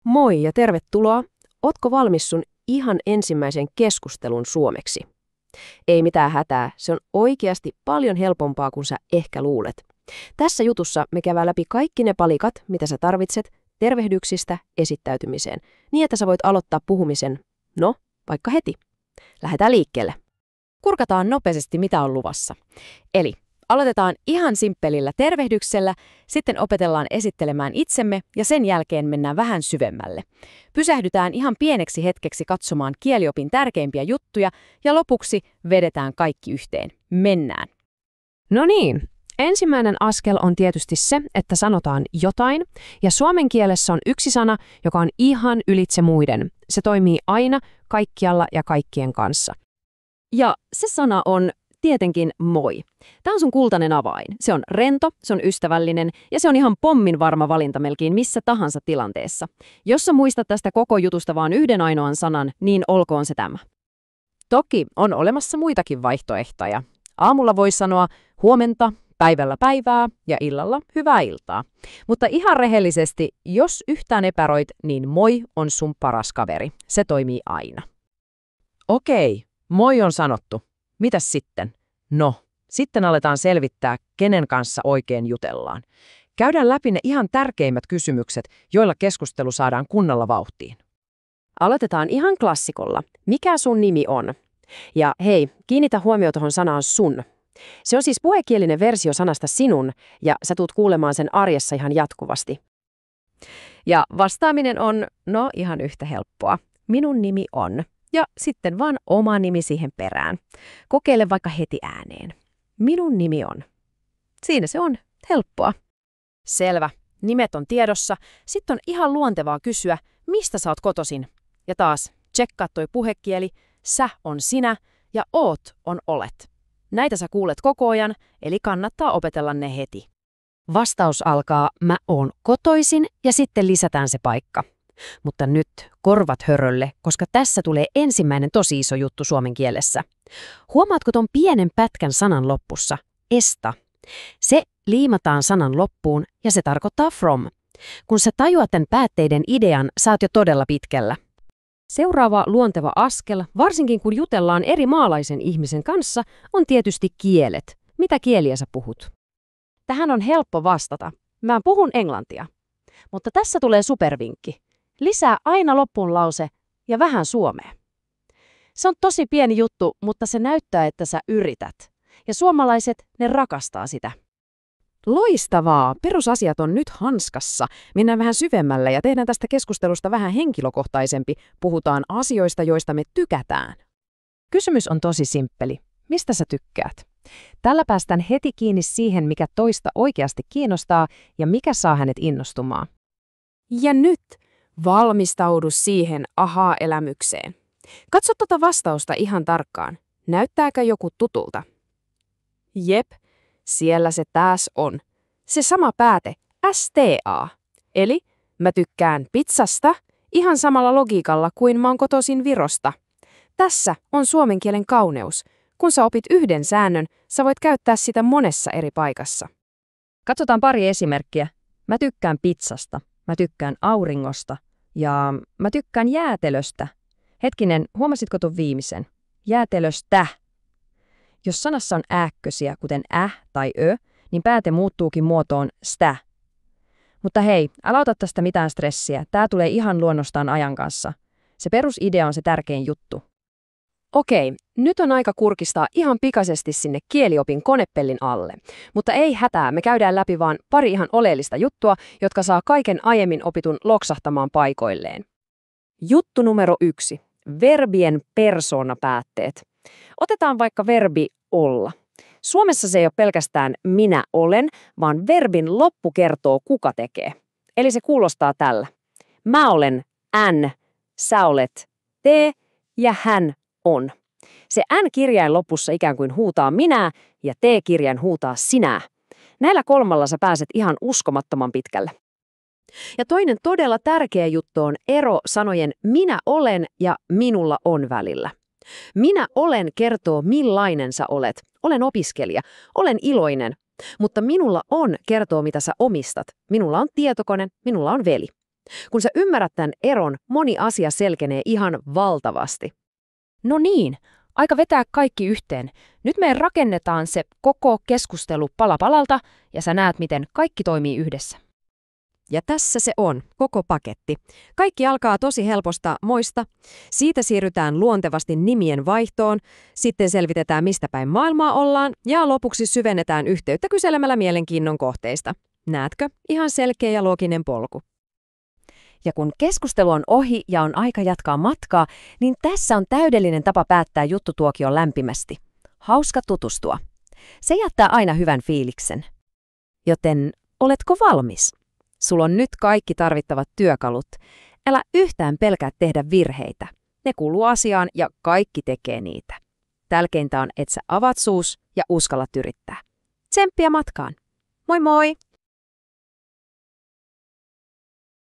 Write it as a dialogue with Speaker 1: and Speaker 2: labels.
Speaker 1: Moi ja tervetuloa. Ootko valmis sun ihan ensimmäisen keskustelun suomeksi? Ei mitään hätää, se on oikeasti paljon helpompaa kuin sä ehkä luulet. Tässä jutussa me käydään läpi kaikki ne palikat, mitä sä tarvitset tervehdyksistä esittäytymiseen, niin että sä voit aloittaa puhumisen, vaikka heti. Lähdetään liikkeelle.
Speaker 2: Kurkataan nopeasti, mitä on luvassa. Eli aloitetaan ihan simppelillä tervehdyksellä, sitten opetellaan esittelemään itsemme ja sen jälkeen mennään vähän syvemmälle. Pysähdytään ihan pieneksi hetkeksi katsomaan kieliopin tärkeimpiä juttuja ja lopuksi vedetään kaikki yhteen. Mennään.
Speaker 1: No niin, ensimmäinen askel on tietysti se, että sanotaan jotain, ja suomen kielessä on yksi sana, joka on ihan ylitse muiden. Se toimii aina, kaikkialla ja kaikkien kanssa.
Speaker 2: Ja se sana on tietenkin moi. Tämä on sun kultainen avain. Se on rento, se on ystävällinen ja se on ihan pommin varma valinta melkein missä tahansa tilanteessa. Jos sä muistat tästä koko jutusta vaan yhden ainoan sanan, niin olkoon se tämä. Toki on olemassa muitakin vaihtoehtoja. Aamulla voi sanoa huomenta, päivällä päivää ja illalla hyvää iltaa. Mutta ihan rehellisesti, jos yhtään epäröit, niin moi on sun paras kaveri. Se toimii aina.
Speaker 3: Okei, moi on sanottu. Mitäs sitten? No, sitten aletaan selvittää, kenen kanssa oikein jutellaan. Käydään läpi ne ihan tärkeimmät kysymykset, joilla keskustelu saadaan kunnolla vauhtiin.
Speaker 2: Aloitetaan ihan klassikolla. Mikä sun nimi on? Ja hei, kiinnitä huomioon tuohon sanaan sun. Se on siis puhekielinen versio sanasta sinun, ja sä tulet kuulemaan sen arjessa ihan jatkuvasti. Ja vastaaminen on, ihan yhtä helppoa. Minun nimi on. Ja sitten vaan oma nimi siihen perään. Kokeile vaikka heti ääneen. Minun nimi on. Siinä se on. Helppoa. Selvä. Nimet on tiedossa. Sitten on ihan luontevaa kysyä, mistä sä oot kotoisin. Ja taas, tsekkaa toi puhekieli. Sä on sinä ja oot on olet. Näitä sä kuulet koko ajan, eli kannattaa opetella ne heti. Vastaus alkaa mä oon kotoisin ja sitten lisätään se paikka. Mutta nyt korvat hörölle, koska tässä tulee ensimmäinen tosi iso juttu suomen kielessä. Huomaatko ton pienen pätkän sanan lopussa? Esta. Se liimataan sanan loppuun ja se tarkoittaa from. Kun sä tajuat tämän päätteiden idean, saat jo todella pitkällä. Seuraava luonteva askel, varsinkin kun jutellaan eri maalaisen ihmisen kanssa, on tietysti kielet. Mitä kieliä sä puhut? Tähän on helppo vastata. Mä puhun englantia. Mutta tässä tulee supervinkki. Lisää aina loppuun lause ja vähän suomea. Se on tosi pieni juttu, mutta se näyttää, että sä yrität. Ja suomalaiset, ne rakastaa sitä.
Speaker 1: Loistavaa! Perusasiat on nyt hanskassa. Mennään vähän syvemmälle ja tehdään tästä keskustelusta vähän henkilökohtaisempi. Puhutaan asioista, joista me tykätään. Kysymys on tosi simppeli. Mistä sä tykkäät? Tällä päästään heti kiinni siihen, mikä toista oikeasti kiinnostaa ja mikä saa hänet innostumaan.
Speaker 4: Ja nyt valmistaudu siihen ahaa-elämykseen. Katso tuota vastausta ihan tarkkaan. Näyttääkö joku tutulta? Jep, siellä se taas on. Se sama pääte, STA. Eli mä tykkään pizzasta ihan samalla logiikalla kuin mä oon kotoisin Virosta. Tässä on suomen kielen kauneus. Kun sä opit yhden säännön, sä voit käyttää sitä monessa eri paikassa.
Speaker 2: Katsotaan pari esimerkkiä. Mä tykkään pizzasta, mä tykkään auringosta ja mä tykkään jäätelöstä. Hetkinen, huomasitko tuon viimeisen? Jäätelöstä. Jos sanassa on ääkkösiä, kuten tai ö, niin pääte muuttuukin muotoon stä. Mutta hei, älä ota tästä mitään stressiä. Tää tulee ihan luonnostaan ajan kanssa. Se perusidea on se tärkein juttu.
Speaker 4: Okei, nyt on aika kurkistaa ihan pikaisesti sinne kieliopin konepellin alle. Mutta ei hätää, me käydään läpi vaan pari ihan oleellista juttua, jotka saa kaiken aiemmin opitun loksahtamaan paikoilleen. Juttu numero 1. Verbien persoonapäätteet. Otetaan vaikka verbi olla. Suomessa se ei ole pelkästään minä olen, vaan verbin loppu kertoo kuka tekee. Eli se kuulostaa tällä. Mä olen n, sä olet te ja hän on. Se n-kirjain lopussa ikään kuin huutaa minä ja t-kirjain huutaa sinä. Näillä kolmalla sä pääset ihan uskomattoman pitkälle. Ja toinen todella tärkeä juttu on ero sanojen minä olen ja minulla on välillä. Minä olen kertoo millainen sä olet. Olen opiskelija, olen iloinen, mutta minulla on kertoo mitä sä omistat. Minulla on tietokone, minulla on veli.
Speaker 2: Kun sä ymmärrät tämän eron, moni asia selkenee ihan valtavasti.
Speaker 4: No niin, aika vetää kaikki yhteen. Nyt me rakennetaan se koko keskustelu pala palalta ja sä näet, miten kaikki toimii yhdessä.
Speaker 1: Ja tässä se on, koko paketti. Kaikki alkaa tosi helposta moista, siitä siirrytään luontevasti nimien vaihtoon, sitten selvitetään mistä päin maailmaa ollaan ja lopuksi syvennetään yhteyttä kyselemällä mielenkiinnon kohteista. Näetkö? Ihan selkeä ja looginen polku.
Speaker 2: Ja kun keskustelu on ohi ja on aika jatkaa matkaa, niin tässä on täydellinen tapa päättää juttutuokio lämpimästi. Hauska tutustua. Se jättää aina hyvän fiiliksen. Joten oletko valmis? Sulla on nyt kaikki tarvittavat työkalut. Älä yhtään pelkää tehdä virheitä. Ne kuuluu asiaan ja kaikki tekee niitä. Tärkeintä on, että sä avaat suus ja uskallat yrittää. Tsemppiä matkaan. Moi moi!